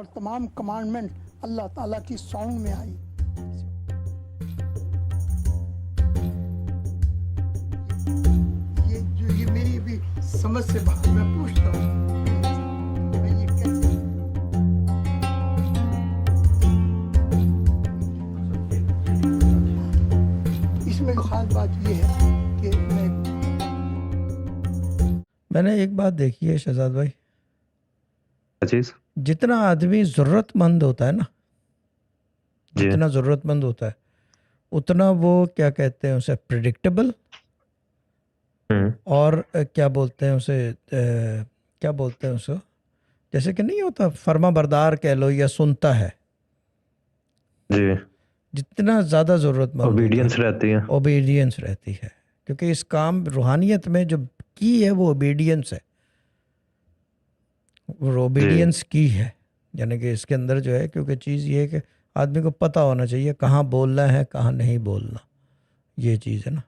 اور تمام کمانڈمنٹ اللہ تعالیٰ کی ساؤنڈ میں آئی. یہ میری بھی سمجھ سے باہر، میں پوچھتا ہوں میں یہ کیسے. اس میں خاص بات یہ ہے کہ میں نے ایک بات دیکھی ہے شہزاد بھائی، چیز جتنا آدمی ضرورت مند ہوتا ہے نا، جی جتنا ضرورت مند ہوتا ہے اتنا وہ کیا کہتے ہیں اسے پریڈکٹیبل، اور کیا بولتے ہیں اسے کیا بولتے ہیں اسے، جیسے کہ نہیں ہوتا فرما بردار کہہ لو یا سنتا ہے. جی جتنا زیادہ ضرورت مند اوبیڈینس رہتی ہے. اوبیڈینس رہتی ہے، کیونکہ اس کام روحانیت میں جو کی ہے وہ اوبیڈینس ہے، وہ اوبیڈینس کی ہے. یعنی کہ اس کے اندر جو ہے، کیونکہ چیز یہ ہے کہ آدمی کو پتہ ہونا چاہیے کہاں بولنا ہے کہاں نہیں بولنا، یہ چیز ہے نا.